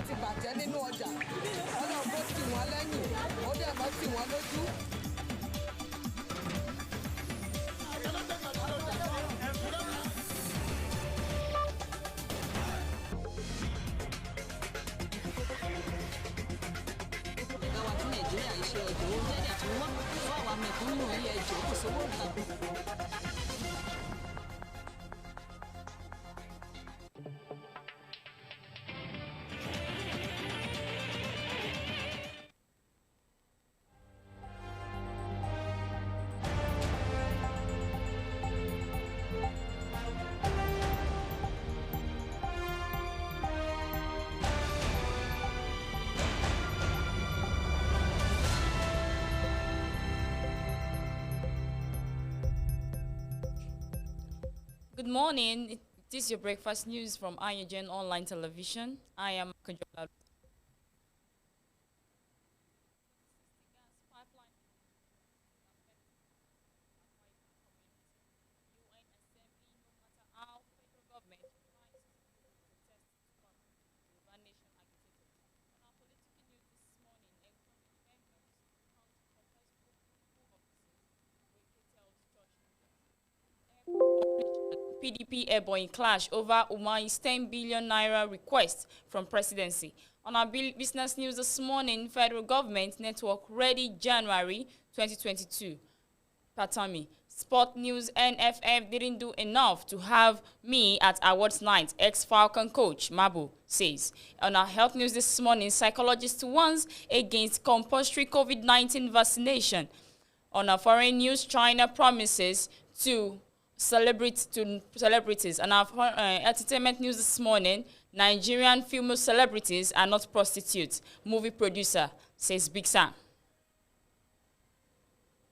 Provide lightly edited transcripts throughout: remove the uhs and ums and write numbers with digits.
ti bàjẹ́ nínú ọjà ọlọ́run kó tì wọ́n lẹ́yìn ó dẹ̀ mọ́ tì wọ́n lójú. ìgbàwá tí nàìjíríà ń ṣe ọjọ́ oúnjẹ dẹ̀ tó wọ́n fún àwọn amẹ̀kúnnù ilé ẹjọ́ kò sówó nǹkan. Good morning. This is your breakfast news from AYOGEN online television. I am Kajola. PDP airborne clash over Umahi's 10 billion naira request from presidency. On our business news this morning, federal government network ready January 2022. Patami. Sport news, NFF didn't do enough to have me at awards night, ex-Falcon coach Mabu says. On our health news this morning, psychologist warns against compulsory COVID-19 vaccination. On our foreign news, China promises to celebrities. And our entertainment news this morning, Nigerian female celebrities are not prostitutes. Movie producer says Big Sam.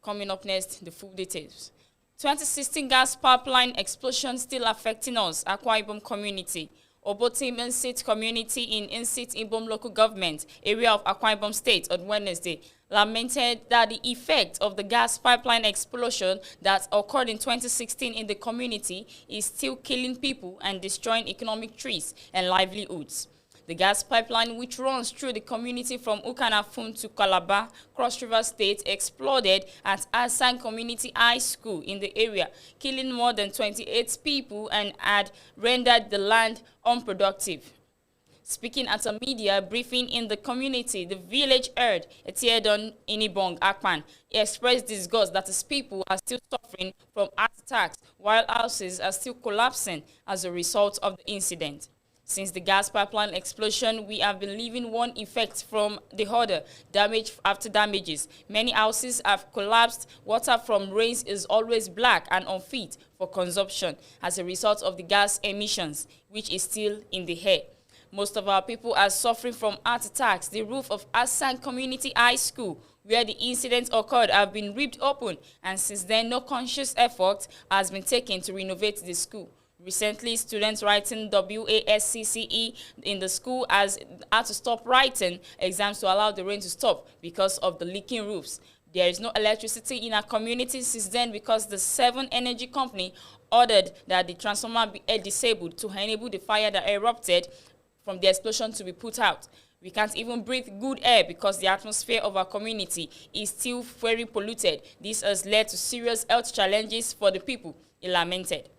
Coming up next, the full details. 2016 gas pipeline explosion still affecting us, Akwa Ibom community. Obotim Insit community in Insit Ibom local government area of Akwa Ibom state on Wednesday lamented that the effect of the gas pipeline explosion that occurred in 2016 in the community is still killing people and destroying economic trees and livelihoods. The gas pipeline, which runs through the community from Ukanafun to Calabar, Cross River State, exploded at Asan Community High School in the area, killing more than 28 people and had rendered the land unproductive. Speaking at a media briefing in the community, the village heard Etiedon Inibong Akpan expressed disgust that his people are still suffering from heart attacks while houses are still collapsing as a result of the incident. Since the gas pipeline explosion, we have been living one effect from the other, damage after damages. Many houses have collapsed. Water from rains is always black and unfit for consumption as a result of the gas emissions, which is still in the air. Most of our people are suffering from heart attacks. The roof of Asan Community High School, where the incident occurred, have been ripped open, and since then, no conscious effort has been taken to renovate the school. Recently, students writing WASCCE in the school had to stop writing exams to allow the rain to stop because of the leaking roofs. There is no electricity in our community since then because the 7 energy company ordered that the transformer be disabled to enable the fire that erupted from the explosion to be put out. We can't even breathe good air because the atmosphere of our community is still very polluted. This has led to serious health challenges for the people, he lamented.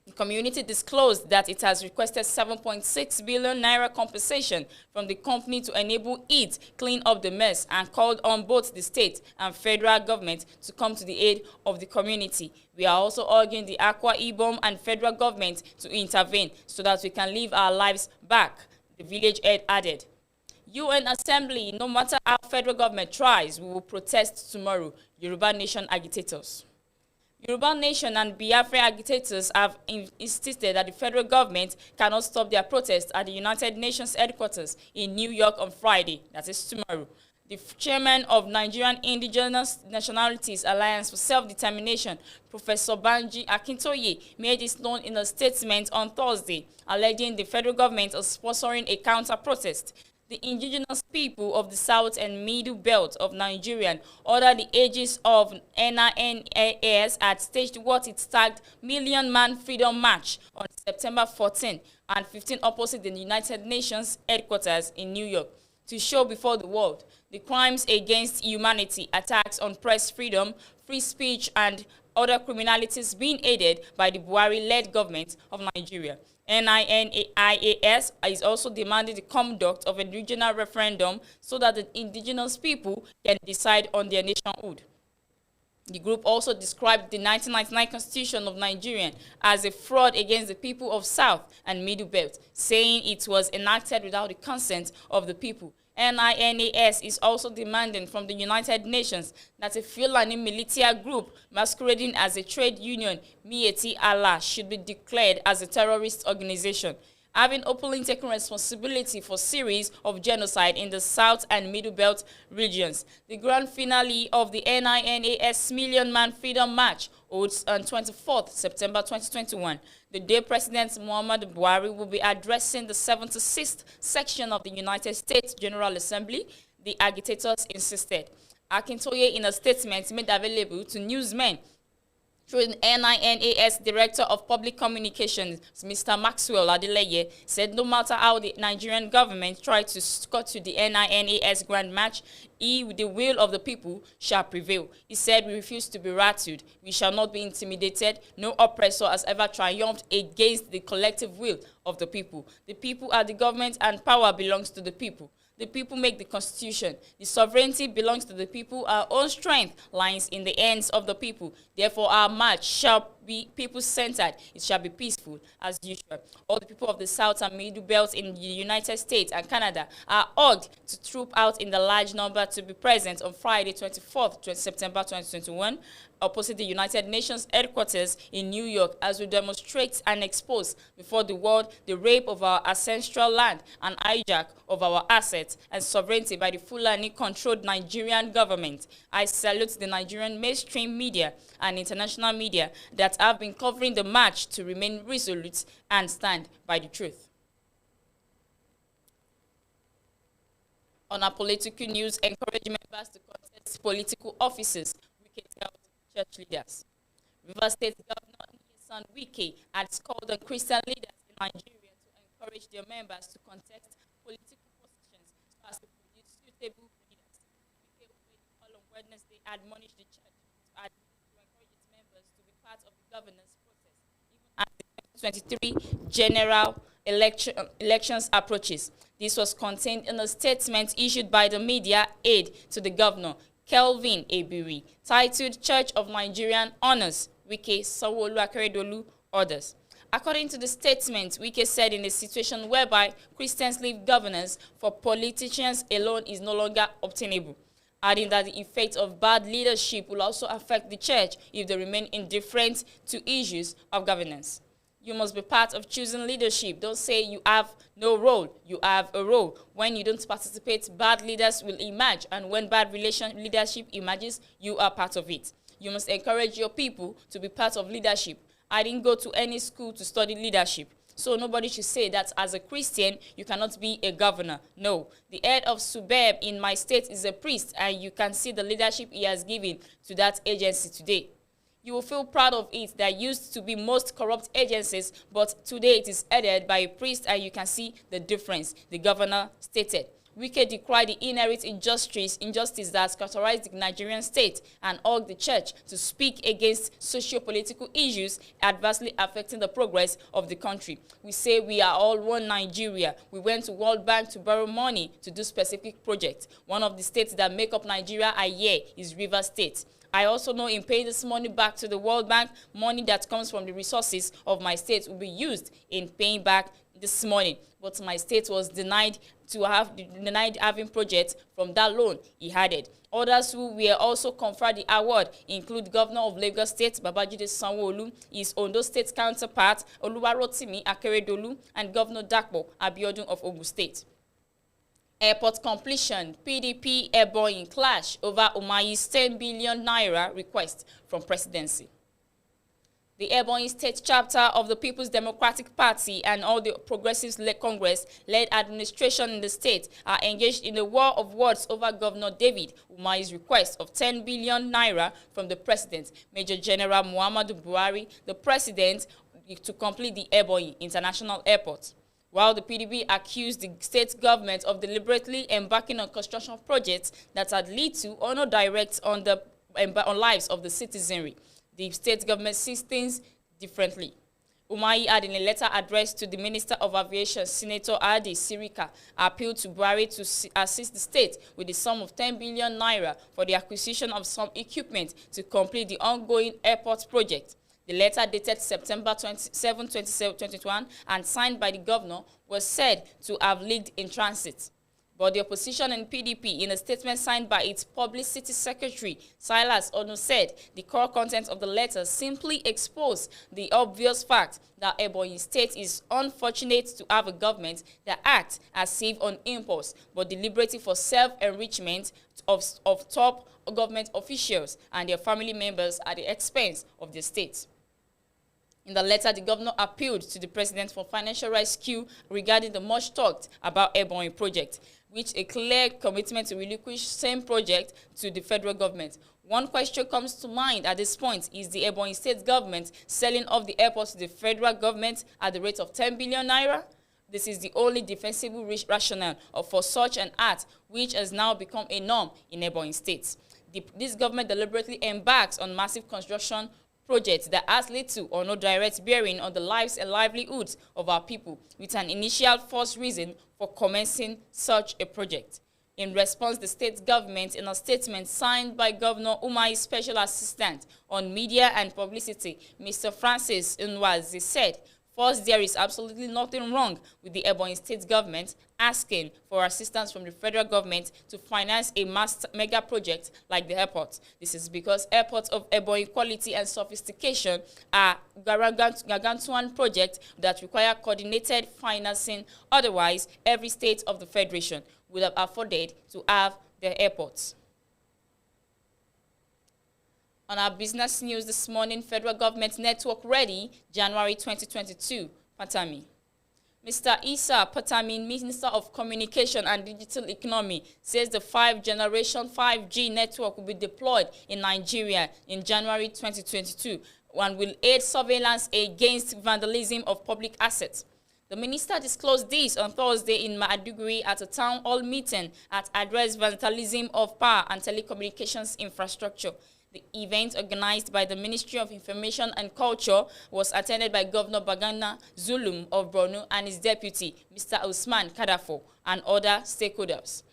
The community disclosed that it has requested 7.6 billion naira compensation from the company to enable it clean up the mess and called on both the state and federal government to come to the aid of the community. We are also urging the Akwa Ibom and federal government to intervene so that we can live our lives back, the village head added. UN Assembly, no matter how federal government tries, we will protest tomorrow, Yoruba Nation agitators. Yoruba Nation and Biafra agitators have insisted that the federal government cannot stop their protest at the United Nations headquarters in New York on Friday, that is tomorrow. The chairman of Nigerian Indigenous Nationalities Alliance for Self-Determination, Professor Banji Akintoye, made this known in a statement on Thursday, alleging the federal government is sponsoring a counter-protest. The indigenous people of the south and middle belt of Nigeria, under the aegis of NINAS, had staged what it tagged Million Man Freedom March on September 14 and 15 opposite the United Nations headquarters in New York to show before the world the crimes against humanity, attacks on press freedom, free speech, and other criminalities being aided by the Buhari-led government of Nigeria. NINAS is also demanding the conduct of a regional referendum so that the indigenous people can decide on their nationhood. The group also described the 1999 Constitution of Nigeria as a fraud against the people of South and Middle Belt, saying it was enacted without the consent of the people. NINAS is also demanding from the United Nations that a Fulani militia group masquerading as a trade union, Mieti Allah, should be declared as a terrorist organization, having openly taken responsibility for series of genocide in the South and Middle Belt regions. The grand finale of the NINAS Million Man Freedom March holds on 24th September 2021. The day President Muhammadu Buhari will be addressing the 76th section of the United States General Assembly, the agitators insisted. Akintoye, in a statement made available to newsmen through the NINAS Director of Public Communications, Mr. Maxwell Adeleye, said no matter how the Nigerian government tried to cut to the NINAS Grand March, the will of the people shall prevail. He said, we refuse to be rattled. We shall not be intimidated. No oppressor has ever triumphed against the collective will of the people. The people are the government and power belongs to the people. The people make the constitution. The sovereignty belongs to the people. Our own strength lies in the hands of the people. Therefore, our march shall be people-centered. It shall be peaceful, as usual. All the people of the South and Middle Belt in the United States and Canada are urged to troop out in the large number to be present on Friday, 24th September 2021, opposite the United Nations headquarters in New York, as we demonstrate and expose before the world the rape of our ancestral land and hijack of our assets and sovereignty by the Fulani-controlled Nigerian government. I salute the Nigerian mainstream media and international media that have been covering the march to remain resolute and stand by the truth. On our political news, encourage members to contest political offices, Wike tells church leaders. Rivers State Governor Nyesom Wike has called on Christian leaders in Nigeria to encourage their members to contest political positions so as to produce suitable leaders. Wike, who made the call on Wednesday, admonished the church to encourage its members to be part of the governance process, even as the 2023 general elections approaches. This was contained in a statement issued by the media aide to the governor, Kelvin Ebiri, titled Church of Nigerian Honors, Wike, Sanwo-Olu Akeredolu, Orders. According to the statement, Wike said in a situation whereby Christians leave governance for politicians alone is no longer obtainable, adding that the effect of bad leadership will also affect the church if they remain indifferent to issues of governance. You must be part of choosing leadership. Don't say you have no role. You have a role. When you don't participate, bad leaders will emerge. And when bad leadership emerges, you are part of it. You must encourage your people to be part of leadership. I didn't go to any school to study leadership. So nobody should say that as a Christian, you cannot be a governor. No. The head of SUBEB in my state is a priest, and you can see the leadership he has given to that agency today. You will feel proud of it. That used to be most corrupt agencies, but today it is headed by a priest, and you can see the difference, the governor stated. Wike decried the inherent injustice that has characterized the Nigerian state and urged the church to speak against socio-political issues adversely affecting the progress of the country. We say we are all one Nigeria. We went to World Bank to borrow money to do specific projects. One of the states that make up Nigeria is Rivers State. I also know in paying this money back to the World Bank, money that comes from the resources of my state will be used in paying back this money. But my state was denied having projects from that loan, he added. Others who were also conferred the award include Governor of Lagos State, Babajide Sanwo-Olu, his Ondo State counterpart, Oluwarotimi Akeredolu, and Governor Dapo Abiodun of Ogun State. Airport completion, PDP airborne clash over Umahi's 10 billion naira request from presidency. The Ebonyi State chapter of the People's Democratic Party and all the Progressives-led Congress-led administration in the state are engaged in a war of words over Governor David Umahi's request of 10 billion naira from the president, Major General Muhammadu Buhari, the president, to complete the Ebonyi International Airport. While the PDP accused the state government of deliberately embarking on construction projects that had lead to or no direct on lives of the citizenry, the state government sees things differently. Umahi had in a letter addressed to the Minister of Aviation, Senator Adi Sirika, appealed to Buhari to assist the state with the sum of 10 billion naira for the acquisition of some equipment to complete the ongoing airport project. The letter dated September 27, 2021 and signed by the governor was said to have leaked in transit. But the opposition and PDP, in a statement signed by its publicity secretary, Silas Onu, said the core content of the letter simply exposed the obvious fact that Ebonyi State is unfortunate to have a government that acts as if on impulse, but deliberately for self-enrichment of top government officials and their family members at the expense of the state. In the letter, the governor appealed to the president for financial rescue regarding the much talked about Ebonyi project, which a clear commitment to relinquish same project to the federal government. One question comes to mind at this point: is the Ebonyi state government selling off the airport to the federal government at the rate of 10 billion naira? This is the only defensible rationale for such an act, which has now become a norm in Ebonyi State. This government deliberately embarks on massive construction projects that has little or no direct bearing on the lives and livelihoods of our people, with an initial false reason for commencing such a project. In response, the state government, in a statement signed by Governor Umahi's Special Assistant on Media and Publicity, Mr. Francis Nwazi, said, first, there is absolutely nothing wrong with the Ebonyi State government asking for assistance from the federal government to finance a mega project like the airport. This is because airports of Ebonyi quality and sophistication are gargantuan projects that require coordinated financing. Otherwise, every state of the federation would have afforded to have their airports. On our business news this morning, federal government network ready, January 2022, Patami. Mr. Issa Patami, Minister of Communication and Digital Economy, says the 5th-generation 5G network will be deployed in Nigeria in January 2022 and will aid surveillance against vandalism of public assets. The minister disclosed this on Thursday in Maiduguri at a town hall meeting at Address Vandalism of Power and Telecommunications Infrastructure. The event, organized by the Ministry of Information and Culture, was attended by Governor Bagana Zulum of Borno and his deputy, Mr. Usman Kadafo, and other stakeholders.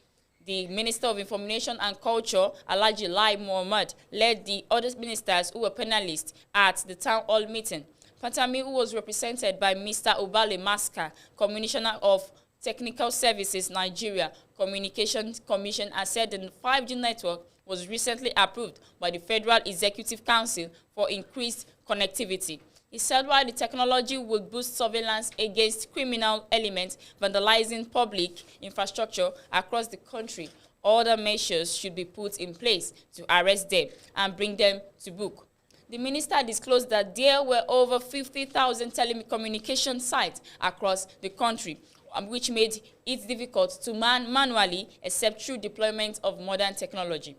The Minister of Information and Culture, Alhaji Lai Mohammed, led the other ministers who were panelists at the town hall meeting. Patami, who was represented by Mr. Ubale Maska, Commissioner of Technical Services Nigeria Communications Commission, has said the 5G network was recently approved by the Federal Executive Council for increased connectivity. He said while the technology will boost surveillance against criminal elements vandalizing public infrastructure across the country, other measures should be put in place to arrest them and bring them to book. The minister disclosed that there were over 50,000 telecommunication sites across the country, which made it difficult to manually except through deployment of modern technology.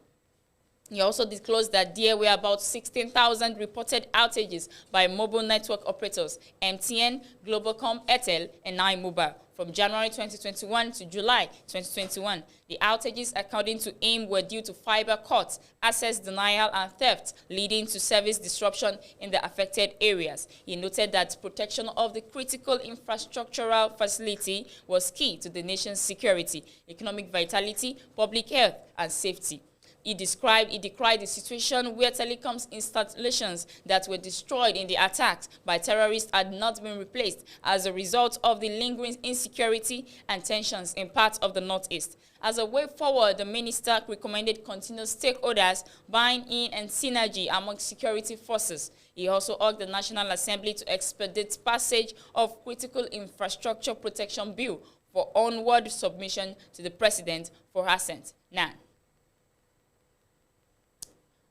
He also disclosed that there were about 16,000 reported outages by mobile network operators, MTN, Globalcom, Airtel, and iMobile, from January 2021 to July 2021. The outages, according to AIM, were due to fiber cuts, access denial, and theft, leading to service disruption in the affected areas. He noted that protection of the critical infrastructural facility was key to the nation's security, economic vitality, public health, and safety. He decried the situation where telecoms installations that were destroyed in the attacks by terrorists had not been replaced as a result of the lingering insecurity and tensions in parts of the Northeast. As a way forward, the minister recommended continuous stakeholders buying in and synergy among security forces. He also urged the National Assembly to expedite passage of Critical Infrastructure Protection Bill for onward submission to the President for assent. Now,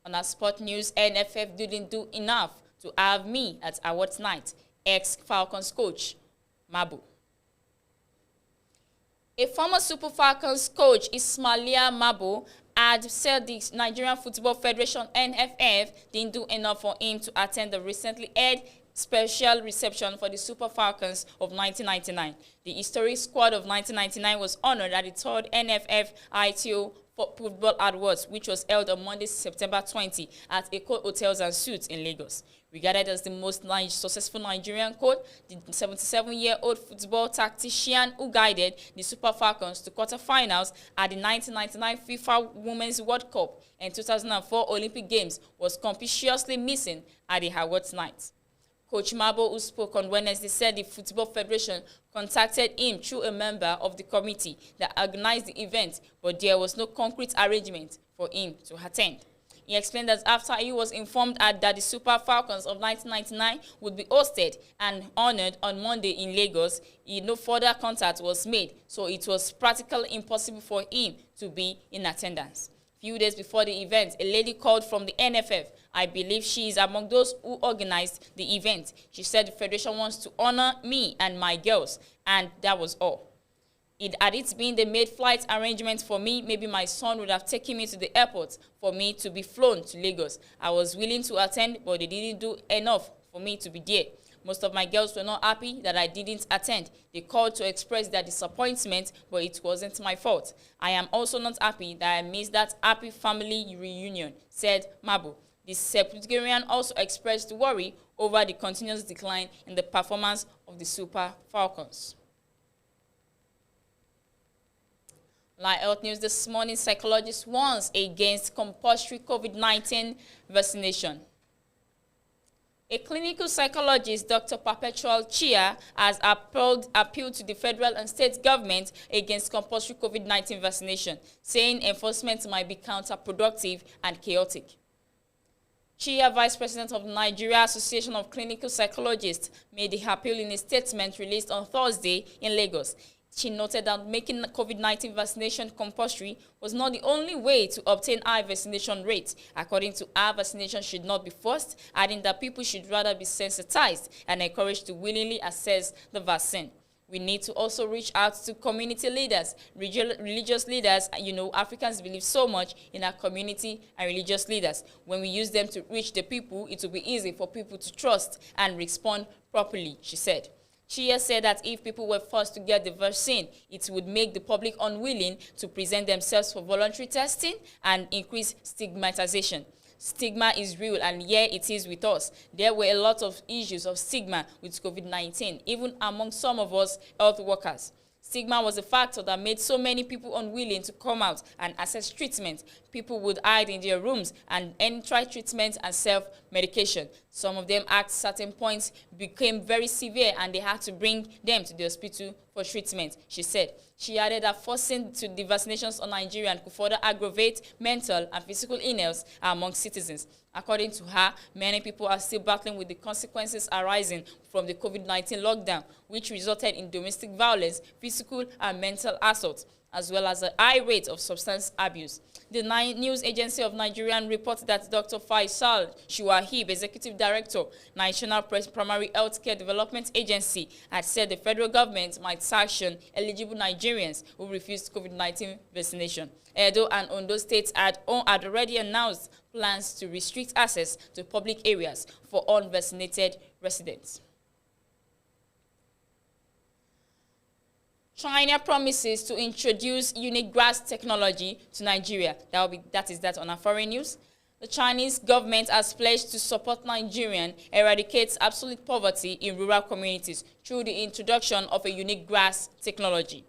on our sport news, NFF didn't do enough to have me at awards night, ex-Falcons coach Mabo. A former Super Falcons coach, Ismailia Mabo, had said the Nigerian Football Federation (NFF) didn't do enough for him to attend the recently held special reception for the Super Falcons of 1999. The historic squad of 1999 was honored at the third NFF ITO Football Awards, which was held on Monday, September 20 at Eco Hotels and Suites in Lagos. Regarded as the most successful Nigerian coach, the 77-year-old football tactician who guided the Super Falcons to quarterfinals at the 1999 FIFA Women's World Cup and 2004 Olympic Games was conspicuously missing at the awards night. Coach Mabo, who spoke on Wednesday, said the Football Federation contacted him through a member of the committee that organized the event, but there was no concrete arrangement for him to attend. He explained that after he was informed that the Super Falcons of 1999 would be hosted and honored on Monday in Lagos, no further contact was made, so it was practically impossible for him to be in attendance. Few days before the event, a lady called from the NFF. I believe she is among those who organized the event. She said the Federation wants to honor me and my girls, and that was all. Had it been the made flight arrangements for me, maybe my son would have taken me to the airport for me to be flown to Lagos. I was willing to attend, but they didn't do enough for me to be there. Most of my girls were not happy that I didn't attend. They called to express their disappointment, but it wasn't my fault. I am also not happy that I missed that happy family reunion, said Mabo. The septuagenarian also expressed worry over the continuous decline in the performance of the Super Falcons. Live Health News this morning, psychologist warns against compulsory COVID-19 vaccination. A clinical psychologist, Dr. Perpetual Chia, has appealed to the federal and state government against compulsory COVID-19 vaccination, saying enforcement might be counterproductive and chaotic. Chia, Vice President of the Nigeria Association of Clinical Psychologists, made the appeal in a statement released on Thursday in Lagos. She noted that making COVID-19 vaccination compulsory was not the only way to obtain high vaccination rates. According to her, vaccination should not be forced, adding that people should rather be sensitized and encouraged to willingly access the vaccine. We need to also reach out to community leaders, religious leaders. Africans believe so much in our community and religious leaders. When we use them to reach the people, it will be easy for people to trust and respond properly, she said. Chia said that if people were forced to get the vaccine, it would make the public unwilling to present themselves for voluntary testing and increase stigmatization. Stigma is real, and here it is with us. There were a lot of issues of stigma with COVID-19, even among some of us health workers. Stigma was a factor that made so many people unwilling to come out and access treatment. People would hide in their rooms and try treatment and self-medication. Some of them at certain points became very severe and they had to bring them to the hospital for treatment, she said. She added that forcing the vaccinations on Nigerians could further aggravate mental and physical illness among citizens. According to her, many people are still battling with the consequences arising from the COVID-19 lockdown, which resulted in domestic violence, physical and mental assault, as well as a high rate of substance abuse. The news agency of Nigeria reported that Dr. Faisal Shuahib, Executive Director, National Primary Healthcare Development Agency, had said the federal government might sanction eligible Nigerians who refused COVID-19 vaccination. Edo and Ondo states had already announced plans to restrict access to public areas for unvaccinated residents. China promises to introduce unique grass technology to Nigeria. That is on our foreign news. The Chinese government has pledged to support Nigerian eradicate absolute poverty in rural communities through the introduction of a unique grass technology.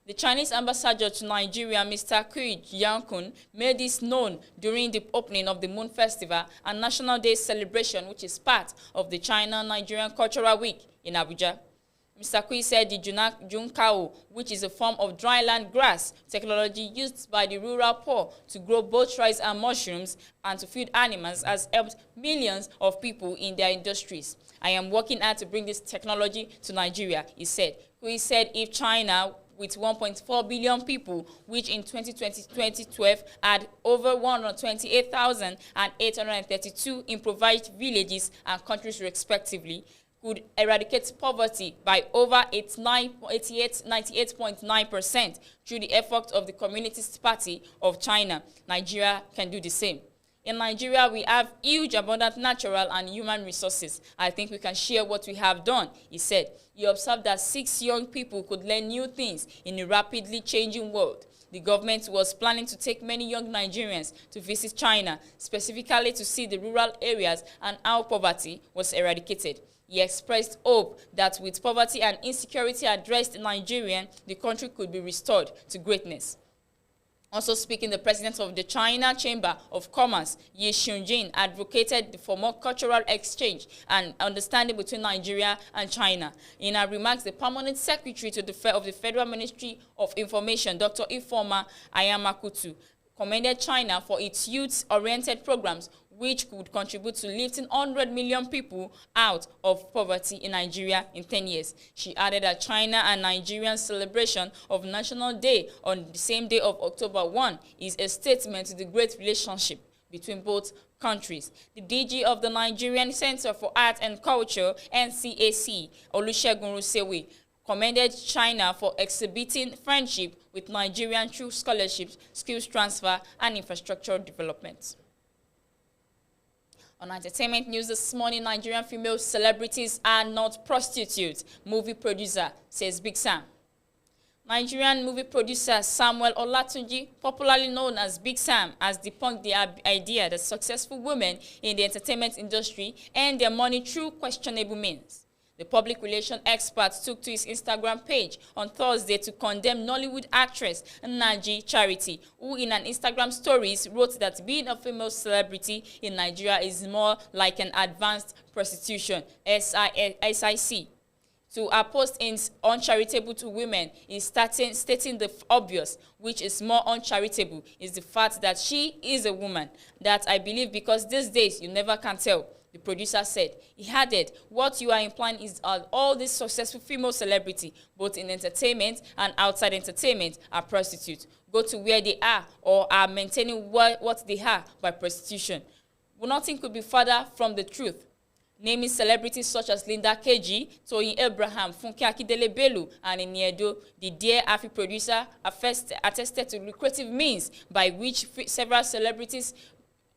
The Chinese ambassador to Nigeria, Mr. Kui Jiankun, made this known during the opening of the Moon Festival and National Day celebration, which is part of the China-Nigerian Cultural Week in Abuja. Mr. Kui said the Junkao, which is a form of dryland grass technology used by the rural poor to grow both rice and mushrooms and to feed animals, has helped millions of people in their industries. I am working hard to bring this technology to Nigeria, he said. Kui said if China with 1.4 billion people, which in 2012 had over 128,832 impoverished villages and countries respectively, could eradicate poverty by over 98.9% through the efforts of the Communist Party of China. Nigeria can do the same. In Nigeria, we have huge, abundant natural and human resources. I think we can share what we have done, he said. He observed that 6 young people could learn new things in a rapidly changing world. The government was planning to take many young Nigerians to visit China, specifically to see the rural areas and how poverty was eradicated. He expressed hope that with poverty and insecurity addressed in Nigeria, the country could be restored to greatness. Also speaking, the president of the China Chamber of Commerce, Ye Xunjin, advocated for more cultural exchange and understanding between Nigeria and China. In her remarks, the permanent secretary to the Federal Ministry of Information, Dr. Ifeoma Ayamakutu, commended China for its youth-oriented programs, which could contribute to lifting 100 million people out of poverty in Nigeria in 10 years. She added that China and Nigeria's celebration of National Day on the same day of October 1 is a statement to the great relationship between both countries. The DG of the Nigerian Center for Art and Culture, NCAC, Olusegun Rusewe, commended China for exhibiting friendship with Nigerian through scholarships, skills transfer, and infrastructure development. On entertainment news this morning, Nigerian female celebrities are not prostitutes, movie producer says Big Sam. Nigerian movie producer Samuel Olatunji, popularly known as Big Sam, has debunked the idea that successful women in the entertainment industry earn their money through questionable means. The public relations expert took to his Instagram page on Thursday to condemn Nollywood actress Naji Charity, who in an Instagram stories wrote that being a female celebrity in Nigeria is more like an advanced prostitution, SIC. To her post in uncharitable to women is stating the obvious, which is more uncharitable, is the fact that she is a woman. That I believe because these days you never can tell. The producer said. He added, what you are implying is all these successful female celebrities, both in entertainment and outside entertainment, are prostitutes. Go to where they are or are maintaining what they are by prostitution. Well, nothing could be further from the truth. Naming celebrities such as Linda Keji, Toyin Abraham, Funke Akindele Bello, and Iniedo, the Dear Afi producer attested to lucrative means by which several celebrities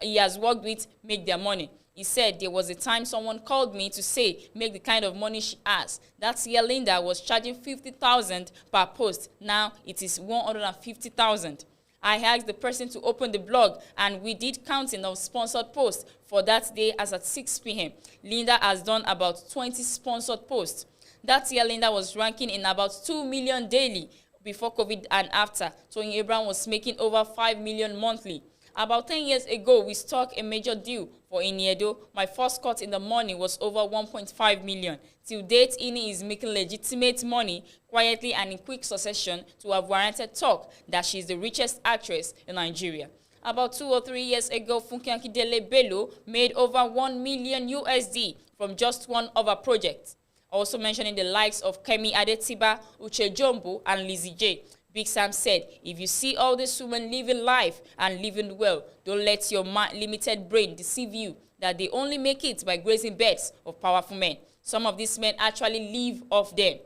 he has worked with make their money. He said there was a time someone called me to say make the kind of money she has. That year Linda was charging 50,000 per post. Now it is 150,000. I asked the person to open the blog and we did counting of sponsored posts for that day as at 6 p.m. Linda has done about 20 sponsored posts. That year Linda was ranking in about 2 million daily before COVID and after. Toyin Abraham was making over 5 million monthly. About 10 years ago, we struck a major deal for Iniedo. My first cut in the morning was over 1.5 million. Till date, Ini is making legitimate money quietly and in quick succession to have warranted talk that she is the richest actress in Nigeria. About 2 or 3 years ago, Funke Akindele Bello made over 1 million USD from just one of her projects. Also mentioning the likes of Kemi Adetiba, Uche Jombo, and Lizzie J. Big Sam said, if you see all these women living life and living well, don't let your limited brain deceive you that they only make it by grazing beds of powerful men. Some of these men actually live off them.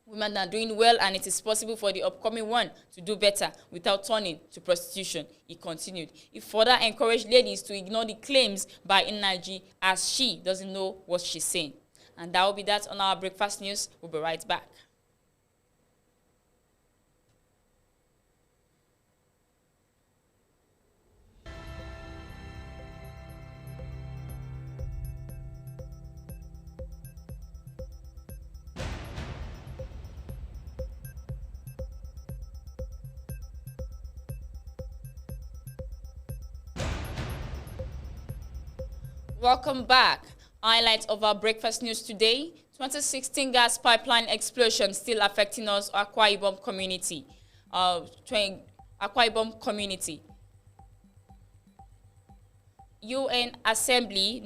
Women are doing well and it is possible for the upcoming one to do better without turning to prostitution, he continued. He further encouraged ladies to ignore the claims by Inaji as she doesn't know what she's saying. And that will be that on our breakfast news. We'll be right back. Welcome back. Highlights of our breakfast news today. 2016 gas pipeline explosion still affecting us, Akwa Ibom community. Akwa Ibom community. UN Assembly